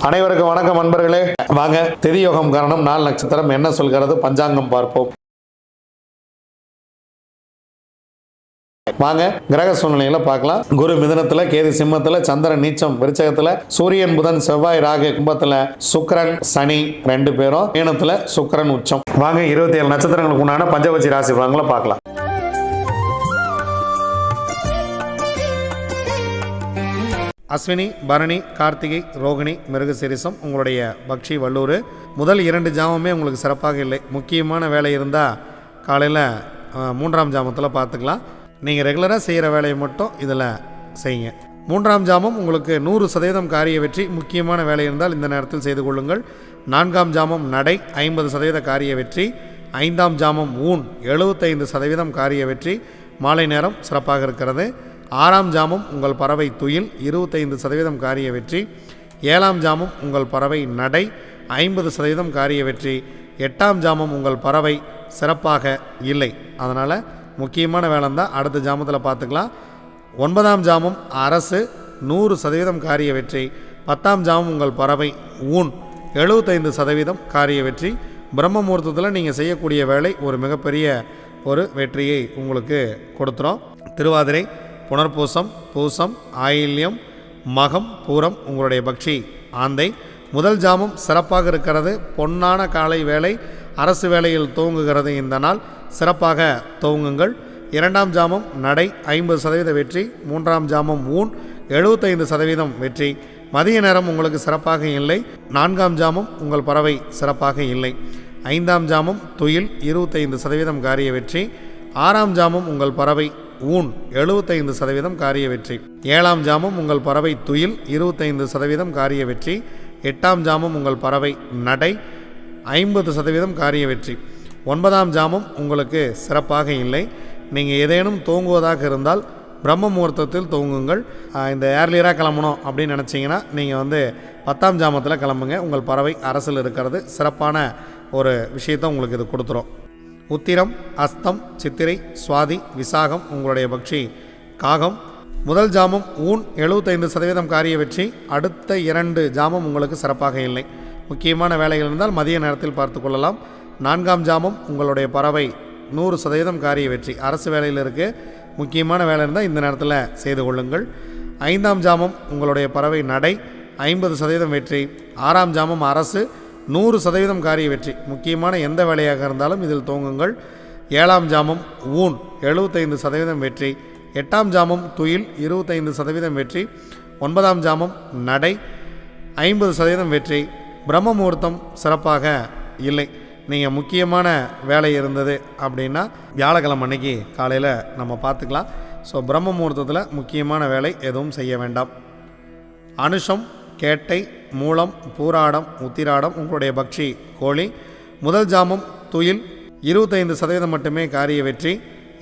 அனைவருக்கும் வணக்கம் நண்பர்களே. வாங்க திதியோகம் காரணம் நாள் நட்சத்திரம் என்ன சொல்கிறது பஞ்சாங்கம் பார்ப்போம். வாங்க கிரக சூழ்நிலைகளை பார்க்கலாம். குரு மிதுனத்துல, கேது சிம்மத்துல, சந்திரன் நீச்சம் விருச்சகத்துல, சூரியன் புதன் செவ்வாய் ராகு கும்பத்துல, சுக்கிரன் சனி 2 பேரும் மீனத்துல, சுக்கிரன் உச்சம். வாங்க 27 நட்சத்திரங்களுக்கு உண்டான பஞ்சபட்சி ராசி பலன்களை பார்க்கலாம். அஸ்வினி, பரணி, கார்த்திகை, ரோகிணி, மிருகசீரிசம் உங்களுடைய பக்ஷி வல்லூர். முதல் 2 ஜாமமே உங்களுக்கு சிறப்பாக இல்லை. முக்கியமான வேலை இருந்தால் காலையில் 3ஆம் ஜாமத்தில் பார்த்துக்கலாம். நீங்கள் ரெகுலராக செய்கிற வேலையை மட்டும் இதில் செய்யுங்க. 3ஆம் ஜாமம் உங்களுக்கு 100% காரிய வெற்றி. முக்கியமான வேலை இருந்தால் இந்த நேரத்தில் செய்து கொள்ளுங்கள். 4ஆம் ஜாமம் நடை 50% காரிய வெற்றி. 5ஆம் ஜாமம் ஊன் 75% காரிய வெற்றி. மாலை நேரம் சிறப்பாக இருக்கிறது. 6ஆம் ஜாமம் உங்கள் பறவை துயில் 25% காரிய வெற்றி. 7ஆம் ஜாமம் உங்கள் பறவை நடை 50% காரிய வெற்றி. 8ஆம் ஜாமம் உங்கள் பறவை சிறப்பாக இல்லை. அதனால் முக்கியமான வேலை தான் அடுத்த ஜாமத்தில் பார்த்துக்கலாம். 9ஆம் ஜாமம் அரசு 100% காரிய வெற்றி. 10ஆம் ஜாமம் உங்கள் பறவை ஊன் 75% காரிய வெற்றி. பிரம்ம முகூர்த்தத்தில் நீங்கள் செய்யக்கூடிய வேலை ஒரு மிகப்பெரிய ஒரு வெற்றியை உங்களுக்கு கொடுத்துரும். திருவாதிரை, புனர்பூசம், பூசம், ஆயில்யம், மகம், பூரம் உங்களுடைய பக்ஷி ஆந்தை. முதல் ஜாமம் சிறப்பாக இருக்கிறது. பொன்னான காலை வேலை, அரசு வேலையில் துவங்குகிறது. இந்த நாள் சிறப்பாக துவங்குங்கள். 2ஆம் ஜாமம் நடை 50% வெற்றி. 3ஆம் ஜாமம் ஊன் 75% வெற்றி. மதிய நேரம் உங்களுக்கு சிறப்பாக இல்லை. 4ஆம் ஜாமம் உங்கள் பறவை சிறப்பாக இல்லை. 5ஆம் ஜாமம் துயில் 25% காரிய வெற்றி. 6ஆம் ஜாமம் உங்கள் பறவை ஊன் 75% காரிய வெற்றி. 7ஆம் ஜாமம் உங்கள் பறவை துயில் 25% காரிய வெற்றி. 8ஆம் ஜாமம் உங்கள் பறவை நடை 50% காரிய வெற்றி. 9ஆம் ஜாமம் உங்களுக்கு சிறப்பாக இல்லை. நீங்கள் ஏதேனும் தூங்குவதாக இருந்தால் பிரம்ம முகூர்த்தத்தில் தூங்குங்கள். இந்த ஏர்லியராக கிளம்பணும் அப்படின்னு நினச்சிங்கன்னா நீங்கள் 10ஆம் ஜாமத்தில் கிளம்புங்க. உங்கள் பறவை அரசில் இருக்கிறது சிறப்பான ஒரு விஷயத்தை உங்களுக்கு இது கொடுத்துரும். உத்திரம், அஸ்தம், சித்திரை, சுவாதி, விசாகம் உங்களுடைய பக்ஷி காகம். முதல் ஜாமம் ஊன் 75% காரிய வெற்றி. அடுத்த 2 ஜாமம் உங்களுக்கு சிறப்பாக இல்லை. முக்கியமான வேலைகள் இருந்தால் மதிய நேரத்தில் பார்த்து கொள்ளலாம். 4ஆம் ஜாமம் உங்களுடைய பறவை 100% காரிய வெற்றி. அரசு வேலையில் இருக்குது. முக்கியமான வேலை இருந்தால் இந்த நேரத்தில் செய்து கொள்ளுங்கள். 5ஆம் ஜாமம் உங்களுடைய பறவை நடை 50% வெற்றி. 6ஆம் ஜாமம் அரசு 100% காரிய வெற்றி. முக்கியமான எந்த வேலையாக இருந்தாலும் இதில் துவங்குங்கள். 7ஆம் ஜாமம் ஊன் 75% வெற்றி. 8ஆம் ஜாமம் துயில் 25% வெற்றி. 9ஆம் ஜாமம் நடை 50% வெற்றி. பிரம்ம முகூர்த்தம் சிறப்பாக இல்லை. நீங்கள் முக்கியமான வேலை இருந்தது அப்படின்னா வியாழக்கிழமை அன்னைக்கு காலையில் நம்ம பார்த்துக்கலாம். ஸோ பிரம்ம முகூர்த்தத்தில் முக்கியமான வேலை எதுவும் செய்ய வேண்டாம். அனுஷம், கேட்டை, மூலம், பூராடம், உத்திராடம் உங்களுடைய பக்ஷி கோழி. முதல் ஜாமம் துயில் 25% மட்டுமே காரிய வெற்றி.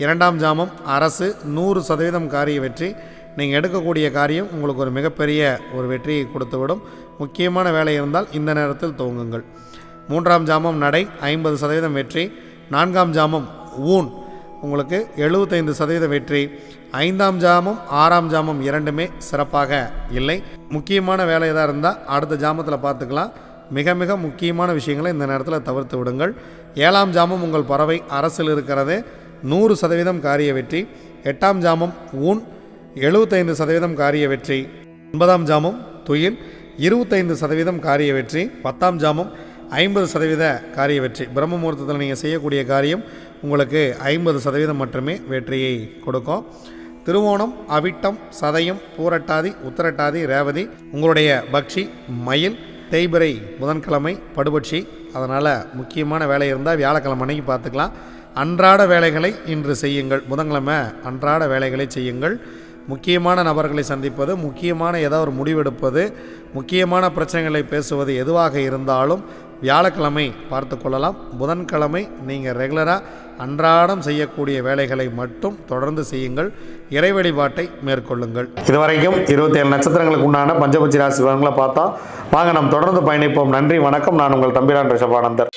2ஆம் ஜாமம் அரசு 100% காரிய வெற்றி. நீங்கள் எடுக்கக்கூடிய காரியம் உங்களுக்கு ஒரு மிகப்பெரிய ஒரு வெற்றியை கொடுத்துவிடும். முக்கியமான வேலை இருந்தால் இந்த நேரத்தில் துவங்குங்கள். 3ஆம் ஜாமம் நடை 50% வெற்றி. 4ஆம் ஜாமம் ஊன் உங்களுக்கு 75% வெற்றி. 5ஆம் ஜாமம் 6ஆம் ஜாமம் 2மே சிறப்பாக இல்லை. முக்கியமான வேலை எதாக இருந்தால் அடுத்த ஜாமத்தில் பார்த்துக்கலாம். மிக மிக முக்கியமான விஷயங்களை இந்த நேரத்தில் தவிர்த்து விடுங்கள். 7ஆம் ஜாமம் உங்கள் பறவை அரசில் இருக்கிறது 100% காரிய வெற்றி. 8ஆம் ஜாமம் ஊன் 75% காரிய வெற்றி. 9ஆம் ஜாமம் துயில் 25% காரிய வெற்றி. 10ஆம் ஜாமம் 50% காரிய வெற்றி. பிரம்ம முகூர்த்தத்தில் நீங்கள் செய்யக்கூடிய காரியம் உங்களுக்கு 50% மட்டுமே வெற்றியை கொடுக்கும். திருவோணம், அவிட்டம், சதயம், பூரட்டாதி, உத்திரட்டாதி, ரேவதி உங்களுடைய பக்ஷி மயில். தேய்பிறை புதன்கிழமை படுபட்சி. அதனால் முக்கியமான வேலை இருந்தால் வியாழக்கிழமை அன்னைக்கு பார்த்துக்கலாம். அன்றாட வேலைகளை இன்று செய்யுங்கள். புதன்கிழமை அன்றாட வேலைகளை செய்யுங்கள். முக்கியமான நபர்களை சந்திப்பது, முக்கியமான ஏதாவது ஒரு முடிவெடுப்பது, முக்கியமான பிரச்சனைகளை பேசுவது எதுவாக இருந்தாலும் வியாழக்கிழமை பார்த்து கொள்ளலாம். புதன்கிழமை நீங்கள் ரெகுலராக அன்றாடம் செய்யக்கூடிய வேலைகளை மட்டும் தொடர்ந்து செய்யுங்கள். இறை வழிபாட்டை மேற்கொள்ளுங்கள். இதுவரைக்கும் 27 நட்சத்திரங்களுக்கு உண்டான பஞ்சபட்சி ராசி பலன்களை பார்த்தோம். வாங்க நாம் தொடர்ந்து பயணிப்போம். நன்றி, வணக்கம். நான் உங்கள் தம்பிரான் ரிஷபானந்தர்.